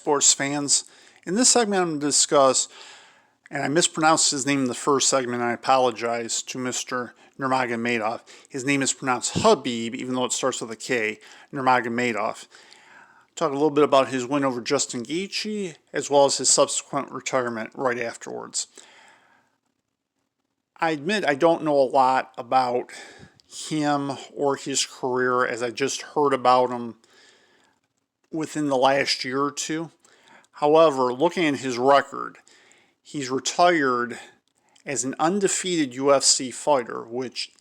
Sports fans. In this segment, I'm going to discuss, and I mispronounced his name in the first segment, I apologize to Mr. Nurmagomedov. His name is pronounced Khabib, even though it starts with a K, Nurmagomedov. Talk a little bit about his win over Justin Gaethje, as well as his subsequent retirement right afterwards. I admit I don't know a lot about him or his career, as I just heard about him within the last year or two. However, looking at his record, he's retired as an undefeated UFC fighter, which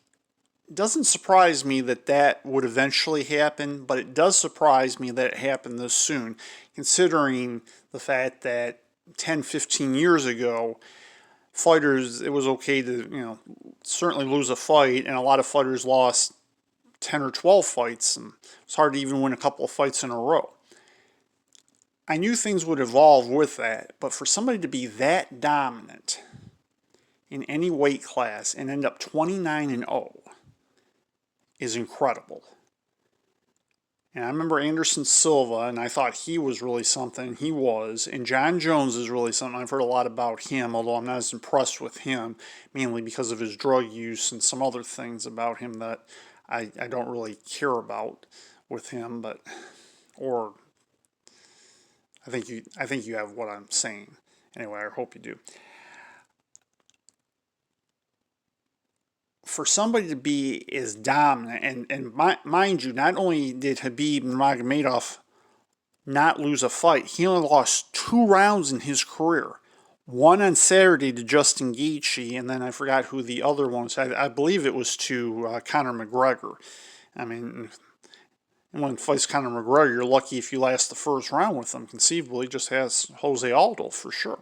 doesn't surprise me that that would eventually happen, but it does surprise me that it happened this soon, considering the fact that 10, 15 years ago, fighters, it was okay to, certainly lose a fight, and a lot of fighters lost 10 or 12 fights, and it's hard to even win a couple of fights in a row. I knew things would evolve with that, but for somebody to be that dominant in any weight class and end up 29-0 is incredible. And I remember Anderson Silva, and I thought he was really something. He was. And John Jones is really something. I've heard a lot about him, although I'm not as impressed with him, mainly because of his drug use and some other things about him that I don't really care about with him, or I think you have what I'm saying. Anyway, I hope you do. For somebody to be as dominant, and mind you, not only did Khabib Nurmagomedov not lose a fight, he only lost 2 rounds in his career. One on Saturday to Justin Gaethje, and then I forgot who the other one was. I believe it was to Conor McGregor. I mean, when it fights Conor McGregor, you're lucky if you last the first round with him. Conceivably, just has Jose Aldo for sure.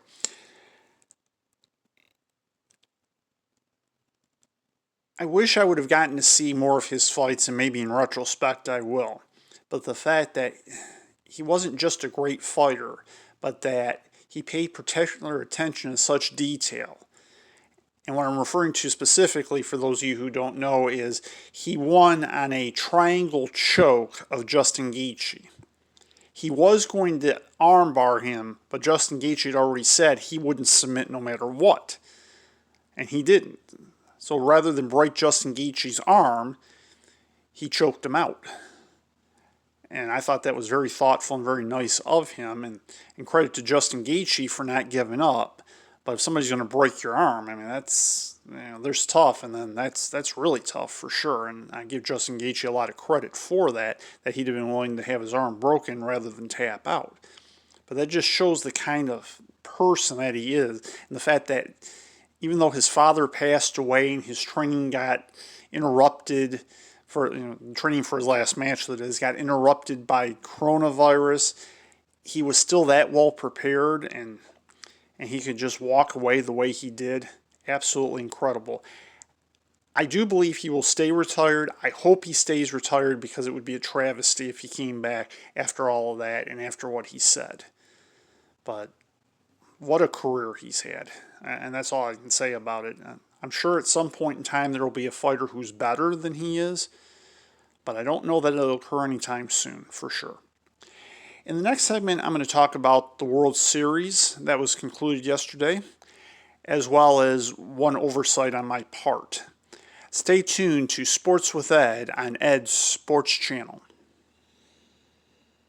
I wish I would have gotten to see more of his fights, and maybe in retrospect I will. But the fact that he wasn't just a great fighter, but that he paid particular attention to such detail. And what I'm referring to specifically, for those of you who don't know, is he won on a triangle choke of Justin Gaethje. He was going to armbar him, but Justin Gaethje had already said he wouldn't submit no matter what. And he didn't. So rather than break Justin Gaethje's arm, he choked him out. And I thought that was very thoughtful and very nice of him. And credit to Justin Gaethje for not giving up. But if somebody's going to break your arm, I mean, that's, there's tough, and then that's really tough for sure. And I give Justin Gaethje a lot of credit for that he'd have been willing to have his arm broken rather than tap out. But that just shows the kind of person that he is, and the fact that even though his father passed away and his training got interrupted for training for his last match, that is, got interrupted by coronavirus, he was still that well prepared, and he could just walk away the way he did. Absolutely incredible. I do believe he will stay retired. I hope he stays retired, because it would be a travesty if he came back after all of that and after what he said. But what a career he's had. And that's all I can say about it. I'm sure at some point in time there will be a fighter who's better than he is, but I don't know that it'll occur anytime soon, for sure. In the next segment, I'm going to talk about the World Series that was concluded yesterday, as well as one oversight on my part. Stay tuned to Sports with Ed on Ed's Sports Channel.